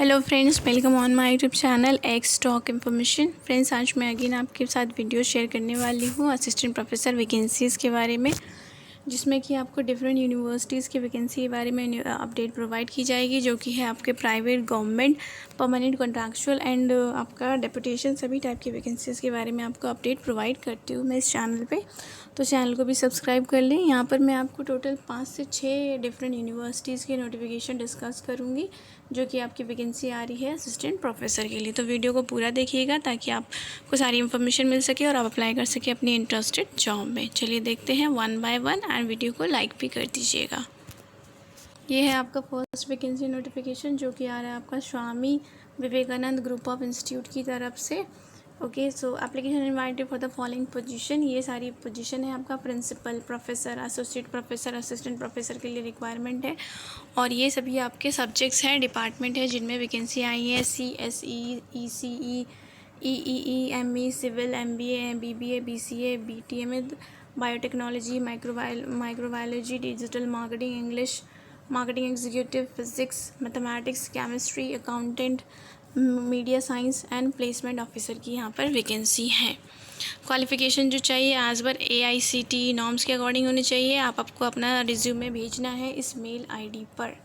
Hello friends, welcome on my YouTube channel x talk information. Friends, आज मैं again आपके साथ वीडियो शेयर करने वाली हूँ असिस्टेंट प्रोफेसर वैकेंसीज़ के बारे में, जिसमें कि आपको डिफरेंट यूनिवर्सिटीज़ की वैकेंसी के बारे में अपडेट प्रोवाइड की जाएगी, जो कि है आपके private, government, permanent, contractual and आपका डेपुटेशन, सभी टाइप की वैकेंसीज़ के बारे में आपको अपडेट प्रोवाइड करती हूँ मैं इस चैनल पे। तो चैनल को भी सब्सक्राइब कर लें। यहाँ पर मैं आपको टोटल 5 से 6 डिफरेंट यूनिवर्सिटीज़ के नोटिफिकेशन डिस्कस करूँगी, जो कि आपकी वैकेंसी आ रही है असिस्टेंट प्रोफेसर के लिए। तो वीडियो को पूरा देखिएगा ताकि आपको सारी इन्फॉर्मेशन मिल सके और आप अप्लाई कर सके अपनी इंटरेस्टेड जॉब में। चलिए देखते हैं one by one, and video को लाइक भी कर दीजिएगा। ये है आपका फर्स्ट वैकेंसी नोटिफिकेशन, जो कि आ रहा है आपका Swami Vivekananda group of institute की तरफ से। Okay, so application invited for the following position. ये सारी पोजीशन है आपका principal, professor, associate professor, assistant professor के लिए रिक्वायरमेंट है। और ये सभी आपके सब्जेक्ट्स हैं, डिपार्टमेंट है जिनमें वैकेंसी आई है। CSE, ECE, EEE, ME, civil, MBA, BBA, BCA, BTM, biotechnology, microbiology, digital marketing, English marketing executive, physics, mathematics, chemistry, accountant, media science and placement officer की यहाँ पर वैकेंसी है। क्वालिफ़िकेशन जो चाहिए एज पर AICTE नॉर्म्स के according होनी चाहिए। आपको अपना रिज्यूमे भेजना है इस मेल ID पर।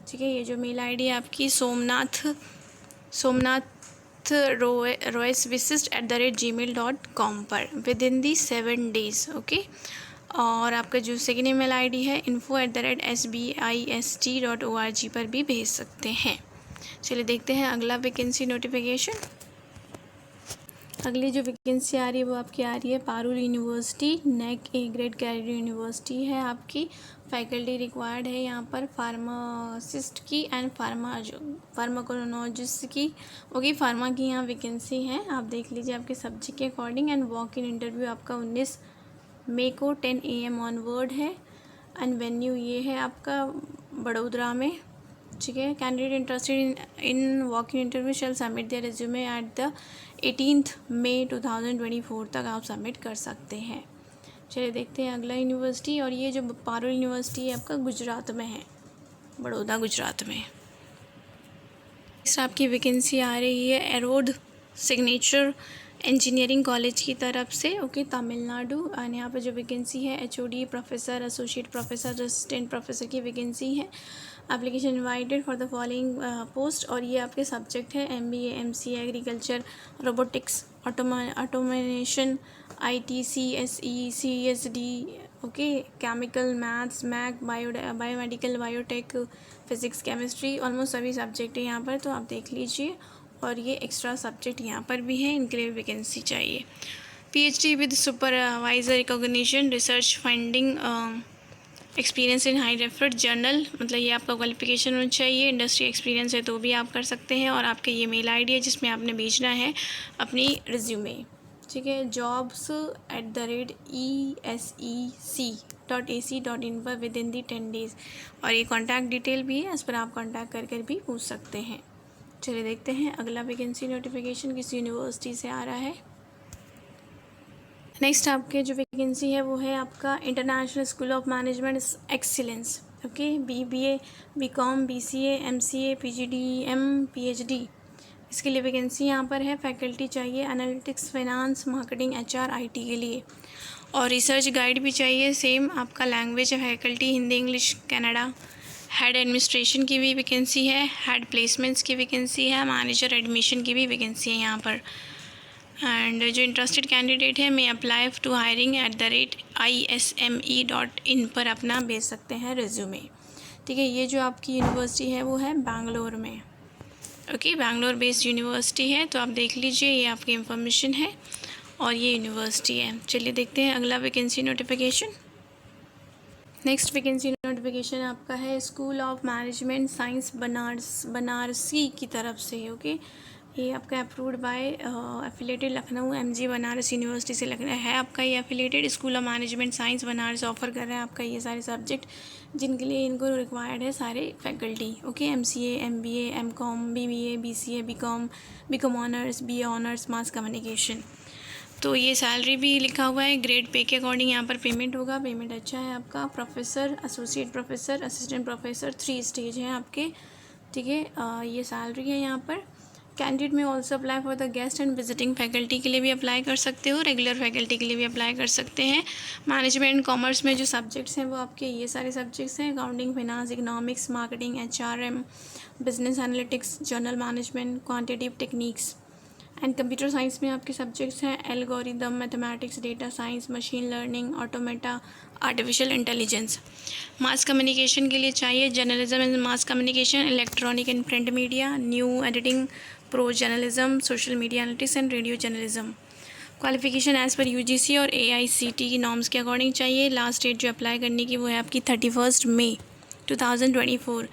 ठीक है, ये जो मेल ID है आपकी सोमनाथ royesvisit@gmail.com पर with in the 7 days। Okay, और आपका जो सेकेंड ईमेल ID है info@sbist.org पर भी भेज सकते हैं। चलिए देखते हैं अगला वैकेंसी नोटिफिकेशन। अगली जो वैकेंसी आ रही है वो आपकी आ रही है Parul university, NAC A grade career university है आपकी। फैकल्टी रिक्वायर्ड है यहाँ पर फार्मासिस्ट की एंड फार्माकोलॉजिस्ट की। ओके, फार्मा की यहाँ वैकेंसी है, आप देख लीजिए आपके सब्जेक्ट के according. And walk in interview आपका 19 मई को 10 AM ऑनवर्ड है। एंड वेन्यू ये है आपका बड़ोदरा में। ठीक है, candidate interested in walk in interview shall submit their resume at the 18 मई 2024 तक आप सबमिट कर सकते हैं। चलिए देखते हैं अगला यूनिवर्सिटी। और ये जो पारुल यूनिवर्सिटी है आपका गुजरात में है, बड़ौदा गुजरात में। इस आपकी वैकेंसी आ रही है एरोड सिग्नेचर इंजीनियरिंग कॉलेज की तरफ से। ओके, तमिलनाडु। एंड यहाँ पर जो वैकेंसी है HOD, professor, associate professor, assistant professor की वैकेंसी है। Application invited for the following post. और ये आपके सब्जेक्ट है MBA, MCA, agriculture, robotics, automation, IT, CSE, CSD, okay, chemical, maths, biomedical, biotech, physics, chemistry, almost सभी subject है यहाँ पर, तो आप देख लीजिए। और ये एक्स्ट्रा सब्जेक्ट यहाँ पर भी है, इनके लिए वैकेंसी चाहिए। PhD with supervisor recognition, research funding, experience in high referred journal, मतलब ये आपका क्वालिफिकेशन होना चाहिए। इंडस्ट्री एक्सपीरियंस है तो भी आप कर सकते हैं। और आपका ये मेल ID है जिसमें आपने भेजना है अपनी रिज्यूमे। ठीक है, jobs@ESEC.ac.in पर विद इन दी 10 days। और ये कॉन्टैक्ट डिटेल भी है, इस पर आप कॉन्टैक्ट कर भी पूछ सकते हैं। चलिए देखते हैं अगला वैकेंसी नोटिफिकेशन किस यूनिवर्सिटी से आ रहा है। नेक्स्ट आपके जो वैकेंसी है वो है आपका international school of management excellence. Okay, BBA, BCom, BCA, MCA, PGDM, PhD, इसके लिए वैकेंसी यहाँ पर है। फैकल्टी चाहिए analytics, finance, marketing, HR, IT के लिए। और रिसर्च गाइड भी चाहिए। सेम आपका लैंग्वेज है faculty Hindi, English, Kannada. Head administration की भी वैकेंसी है, हेड प्लेसमेंट्स की वैकेंसी है, मैनेजर एडमिशन की भी वैकेंसी है यहाँ पर। एंड जो इंटरेस्टेड कैंडिडेट है मैं अप्लाई टू हायरिंग @isme.in पर अपना भेज सकते हैं रिज्यूमे। ठीक है, ये जो आपकी यूनिवर्सिटी है वो है बैंगलोर में। ओके, बैंगलोर बेस्ड यूनिवर्सिटी है, तो आप देख लीजिए, ये आपकी इंफॉर्मेशन है और ये यूनिवर्सिटी है। चलिए देखते हैं अगला vacancy notification. Next vacancy notification आपका है school of management science Banarasi की तरफ से। ओके, ये आपका approved by affiliated Lucknow MG Banaras university से लखनऊ है आपका ये affiliated. School of management science Banaras offer कर रहा है आपका ये सारे सब्जेक्ट, जिनके लिए इनको रिक्वायर्ड है सारे faculty. Okay, MCA, MBA, MCom, BBA, BCA, BCom honours, BA honours, mass communication. तो ये सैलरी भी लिखा हुआ है, ग्रेड पे के अकॉर्डिंग यहाँ पर पेमेंट होगा। पेमेंट अच्छा है आपका। Professor, associate professor, assistant professor, 3 stage हैं आपके। ठीक है। ये सैलरी है यहाँ पर। कैंडिडेट में also apply for the guest and visiting faculty के लिए भी अप्लाई कर सकते हो, रेगुलर फैकल्टी के लिए भी अप्लाई कर सकते हैं। मैनेजमेंट कॉमर्स में जो सब्जेक्ट्स हैं वो आपके ये सारे सब्जेक्ट्स हैं: accounting, finance, economics, marketing, HRM, business analytics, journal management, quantitative techniques. And computer science में आपके सब्जेक्ट्स हैं algorithm, mathematics, data science, machine learning, automata, artificial intelligence. Mass communication के लिए चाहिए journalism and mass communication, electronic and print media, new editing, pro journalism, social media analytics and radio journalism. Qualification as per UGC और AICTE की norms के according चाहिए। Last date जो apply करने की वो है आपकी 31 मई 2024।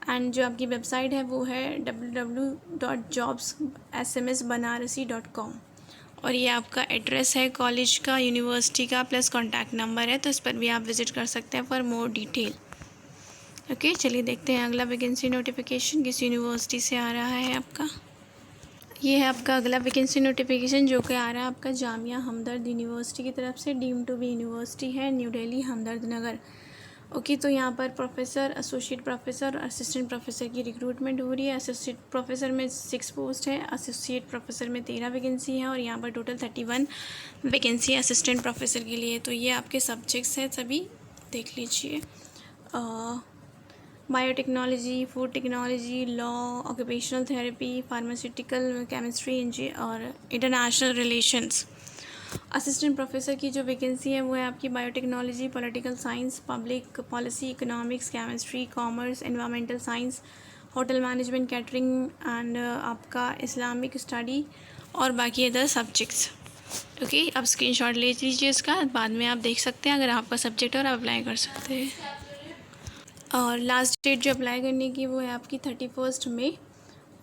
एंड जो आपकी वेबसाइट है वो है www.jobssmsbanarasi.com। और ये आपका एड्रेस है कॉलेज का, यूनिवर्सिटी का, प्लस कॉन्टैक्ट नंबर है, तो इस पर भी आप विज़िट कर सकते हैं फॉर मोर डिटेल। ओके, चलिए देखते हैं अगला वैकेंसी नोटिफिकेशन किस यूनिवर्सिटी से आ रहा है आपका। ये है आपका अगला वैकेंसी नोटिफिकेशन जो कि आ रहा है आपका जामिया हमदर्द यूनिवर्सिटी की तरफ से। डीम्ड टू बी यूनिवर्सिटी है, न्यू दिल्ली, हमदर्द नगर। ओके, तो यहाँ पर प्रोफेसर, एसोसिएट प्रोफेसर और असिस्टेंट प्रोफेसर की रिक्रूटमेंट हो रही है। एसोसिएट प्रोफेसर में 6 पोस्ट है, एसोसिएट प्रोफेसर में 13 वैकेंसी है और यहाँ पर टोटल 31 वैकेंसी है असिस्टेंट प्रोफेसर के लिए। तो ये आपके सब्जेक्ट्स हैं, सभी देख लीजिए: biotechnology, food technology, law, occupational therapy, pharmaceutical chemistry और इंटरनेशनल रिलेशंस। असिस्टेंट प्रोफेसर की जो वैकेंसी है वो है आपकी biotechnology, political science, public policy, economics, chemistry, commerce, environmental science, hotel management, catering and आपका इस्लामिक स्टडी और बाकी अदर सब्जेक्ट्स। ओके, आप स्क्रीनशॉट ले लीजिए इसका, बाद में आप देख सकते हैं अगर आपका सब्जेक्ट और आप अप्लाई कर सकते हैं। और लास्ट डेट जो अप्लाई करने की वो है आपकी 31 मई।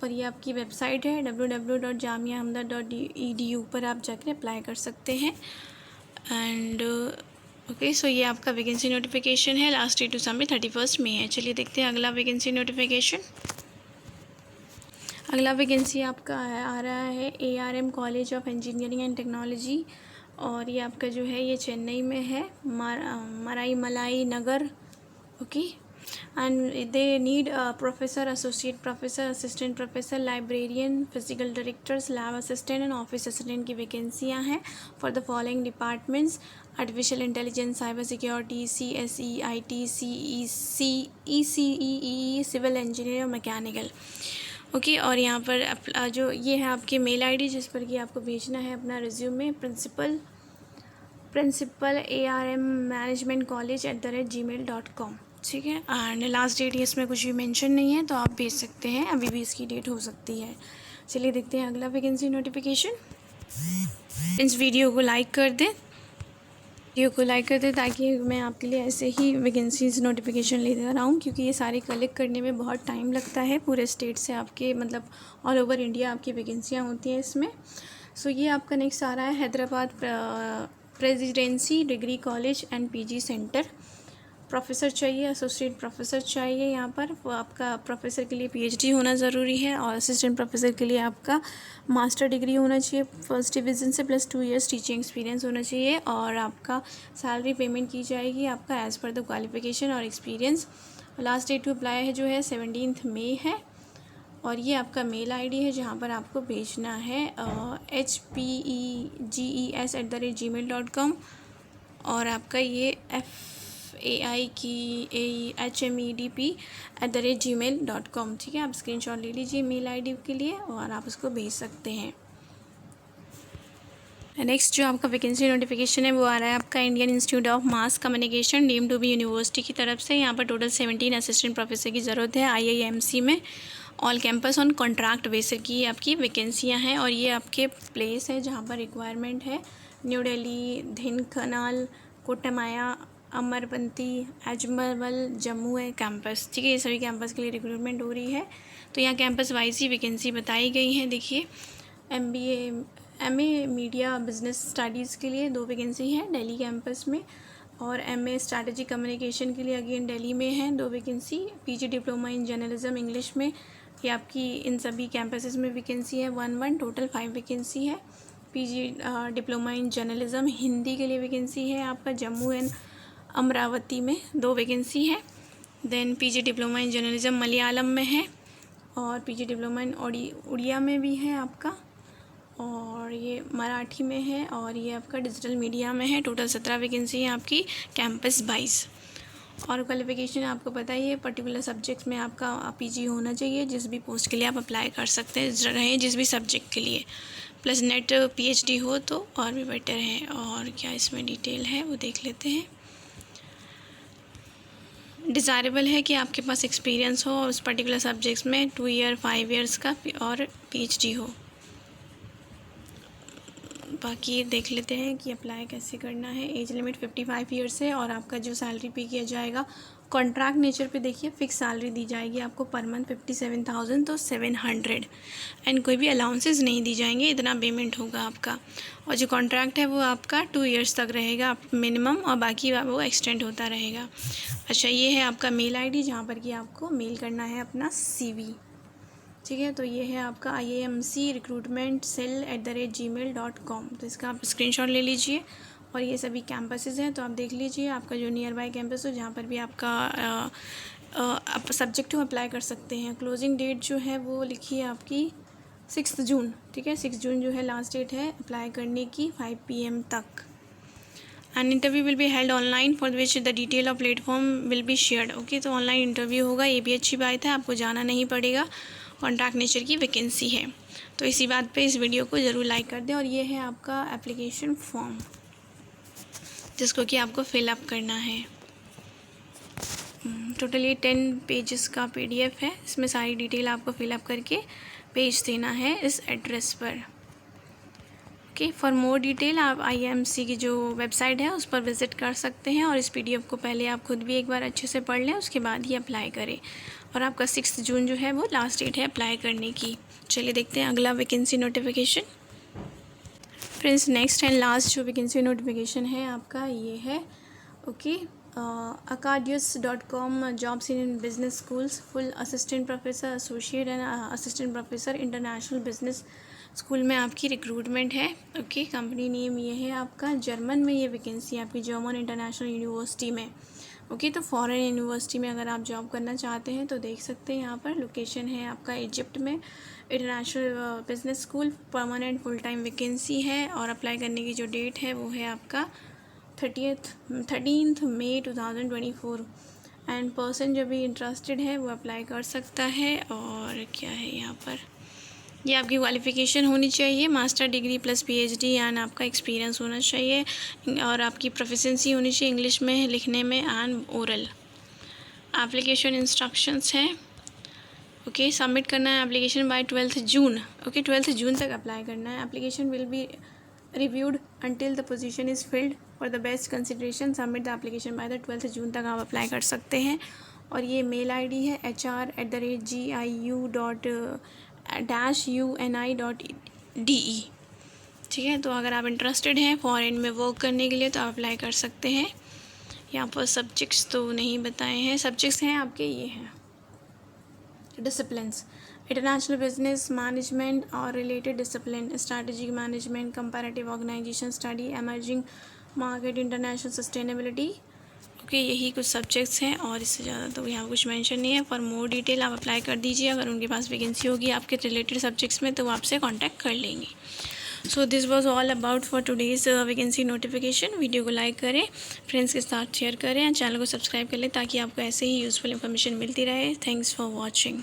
और ये आपकी वेबसाइट है www.jamiahamdard.edu पर आप जाकर अप्लाई कर सकते हैं। एंड ओके, सो ये आपका वैकेंसी नोटिफिकेशन है। लास्ट डेट टू सबमिट 31 मई है। चलिए देखते हैं अगला वैकेंसी नोटिफिकेशन। अगला वैकेंसी आपका आ रहा है ARM college of engineering and technology और ये आपका जो है ये चेन्नई में है, Maraimalai Nagar. Okay, and they need a professor, associate professor, assistant professor, librarian, physical directors, lab assistant and office assistant की वैकेंसियाँ हैं for the following departments: artificial intelligence, cyber security, CSE, IT, CEC, ECE, civil engineer और mechanical। Okay, और यहाँ पर जो ये है आपकी मेल ID जिस पर कि आपको भेजना है अपना resume: principal ARM management college @gmail.com। ठीक है, एंड लास्ट डेट इसमें कुछ भी मेंशन नहीं है तो आप भेज सकते हैं, अभी भी इसकी डेट हो सकती है। चलिए देखते हैं अगला वैकेंसी नोटिफिकेशन। इस वीडियो को लाइक कर दें ताकि मैं आपके लिए ऐसे ही वैकेंसीज नोटिफिकेशन लेते रहूँ, क्योंकि ये सारे कलेक्ट करने में बहुत टाइम लगता है। पूरे स्टेट से आपके मतलब ऑल ओवर इंडिया आपकी वैकेंसियाँ होती हैं इसमें। सो ये आपका नेक्स्ट आ रहा है Hyderabad presidency degree college and PG centre. Professor चाहिए, एसोसिएट प्रोफेसर चाहिए। यहाँ पर वो आपका प्रोफेसर के लिए PhD होना ज़रूरी है और असिस्टेंट प्रोफेसर के लिए आपका मास्टर डिग्री होना चाहिए फर्स्ट डिवीज़न से, प्लस 2 इयर्स टीचिंग एक्सपीरियंस होना चाहिए। और आपका सैलरी पेमेंट की जाएगी आपका एज़ पर द क्वालिफिकेशन और experience. Last date to apply है जो है 17 मई है। और ये आपका मेल ID है जहाँ पर आपको भेजना है HPEGES@gmail.com और आपका ये FAI@HMEDP@gmail.com। ठीक है, आप स्क्रीनशॉट ले लीजिए मेल ID के लिए और आप उसको भेज सकते हैं। नेक्स्ट जो आपका वैकेंसी नोटिफिकेशन है वो आ रहा है आपका Indian institute of mass communication deemed to be university की तरफ से। यहाँ पर टोटल 17 असिस्टेंट प्रोफेसर की ज़रूरत है IIMC में। All campus on contract basis की आपकी वैकेंसियाँ हैं और ये आपके प्लेस है जहाँ पर रिक्वायरमेंट है: न्यू दिल्ली, धिनकनाल, कोटमाया, अमरपंती, अजमल, जम्मू है कैंपस। ठीक है, ये सभी कैंपस के लिए रिक्रूटमेंट हो रही है। तो यहाँ कैंपस वाइज ही वैकेंसी बताई गई है। देखिए, MA मीडिया बिजनेस स्टडीज़ के लिए 2 वैकेंसी हैं दिल्ली कैंपस में और MA स्ट्रैटेजी कम्युनिकेशन के लिए अगेन दिल्ली में हैं 2 vacancy. PG diploma in journalism English में ये आपकी इन सभी कैंपसेस में वैकेंसी है 1 टोटल 5 वैकेंसी है। PG diploma in journalism Hindi के लिए वैकेंसी है आपका जम्मू एंड अमरावती में 2 वैकेंसी है। Then PG diploma in journalism Malayalam में है और पीजी डिप्लोमा इन उड़िया में भी है आपका, और ये मराठी में है, और ये आपका डिजिटल मीडिया में है। टोटल 17 वैकेंसी है आपकी कैंपस 22। और क्वालिफ़िकेशन आपको पता ही है, पर्टिकुलर सब्जेक्ट्स में आपका पीजी होना चाहिए। जिस भी पोस्ट के लिए आप अप्लाई कर सकते हैं, जिस भी सब्जेक्ट के लिए, प्लस नेट पीएचडी हो तो और भी बेटर है। और क्या इसमें डिटेल है वो देख लेते हैं। डिज़ायरेबल है कि आपके पास एक्सपीरियंस हो उस पर्टिकुलर सब्जेक्ट्स में 2 ईयर 5 ईयर्स का और पीएचडी हो। बाकी देख लेते हैं कि अप्लाई कैसे करना है। एज लिमिट 55 ईयर्स है, और आपका जो सैलरी पे किया जाएगा कॉन्ट्रैक्ट नेचर पे देखिए, फिक्स सैलरी दी जाएगी आपको पर मंथ 57,700, एंड कोई भी अलाउंसेस नहीं दी जाएंगे, इतना पेमेंट होगा आपका। और जो कॉन्ट्रैक्ट है वो आपका 2 ईयर्स तक रहेगा मिनिमम, और बाकी वो एक्सटेंड होता रहेगा। अच्छा, ये है आपका मेल आईडी जहाँ पर कि आपको मेल करना है अपना CV। ठीक है, तो ये है आपका IAMC-recruitment-cell@gmail.com। तो इसका आप स्क्रीनशॉट ले लीजिए। और ये सभी कैंपसेस हैं, तो आप देख लीजिए आपका जो नियर बाय कैंपस हो जहाँ पर भी आपका आप सब्जेक्ट हो अप्लाई कर सकते हैं। क्लोजिंग डेट जो है वो लिखिए आपकी 6 जून। ठीक है, 6 जून जो है लास्ट डेट है अप्लाई करने की 5 PM तक। And interview will be held online for which the detail of platform will be shared. Okay, तो ऑनलाइन इंटरव्यू होगा, ये भी अच्छी बात है, आपको जाना नहीं पड़ेगा। कॉन्ट्रैक्ट नेचर की वैकेंसी है, तो इसी बात पे इस वीडियो को ज़रूर लाइक कर दें। और ये है आपका एप्लीकेशन फॉर्म जिसको कि आपको फिलअप करना है। टोटली 10 पेजेस का PDF है, इसमें सारी डिटेल आपको फिलअप करके भेज देना है इस एड्रेस पर। ओके, फॉर मोर डिटेल आप IAMC की जो वेबसाइट है उस पर विज़िट कर सकते हैं, और इस PDF को पहले आप खुद भी एक बार अच्छे से पढ़ लें, उसके बाद ही अप्लाई करें। और आपका 6 जून जो है वो लास्ट डेट है अप्लाई करने की। चलिए देखते हैं अगला vacancy notification. Friends, next and last जो वैकेंसी नोटिफिकेशन है आपका ये है, okay, acadius.com jobs in business schools, full assistant professor, associate and assistant professor international business school में आपकी रिक्रूटमेंट है। ओके, कंपनी नेम ये है आपका, जर्मन में ये वैकेंसी आपकी जर्मन इंटरनेशनल यूनिवर्सिटी में। ओके, तो फॉरेन यूनिवर्सिटी में अगर आप जॉब करना चाहते हैं तो देख सकते हैं यहाँ पर। लोकेशन है आपका इजिप्ट में, international business school, permanent full time vacancy है। और अप्लाई करने की जो डेट है वो है आपका 13 मई 2024। एंड पर्सन जो भी इंटरेस्टेड है वो अप्लाई कर सकता है। और क्या है यहाँ पर, ये आपकी क्वालिफ़िकेशन होनी चाहिए master degree plus PhD, and आपका एक्सपीरियंस होना चाहिए, और आपकी प्रोफिशिएंसी होनी चाहिए इंग्लिश में लिखने में एंड ओरल। एप्लीकेशन इंस्ट्रक्शंस हैं। ओके, सबमिट करना है एप्लीकेशन बाय 12 जून। ओके, 12 जून तक अप्लाई करना है। Application will be reviewed until the position is filled. For the best consideration submit the application by the 12 जून तक आप अप्लाई कर सकते हैं। और ये मेल ID है hr@giu-uni.de। ठीक है, तो अगर आप इंटरेस्टेड हैं फॉरेन में वर्क करने के लिए तो आप अप्लाई कर सकते हैं। यहाँ पर सब्जेक्ट्स तो नहीं बताए हैं, सब्जेक्ट्स हैं आपके ये हैं डिसिप्लिन्स, इंटरनेशनल बिजनेस मैनेजमेंट और related discipline, strategic management, comparative organisation study, emerging market, international sustainability. Okay, यही कुछ सब्जेक्ट्स हैं, और इससे ज़्यादा तो यहाँ कुछ मेंशन नहीं है। फॉर मोर डिटेल आप अप्लाई कर दीजिए। अगर उनके पास वैकेंसी होगी आपके रिलेटेड सब्जेक्ट्स में तो वो आपसे कांटेक्ट कर लेंगे। So this was all about for today's vacancy notification. Video को लाइक करें, फ्रेंड्स के साथ शेयर करें, एंड चैनल को सब्सक्राइब कर लें ताकि आपको ऐसे ही यूज़फुल इन्फॉर्मेशन मिलती रहे। Thanks for watching.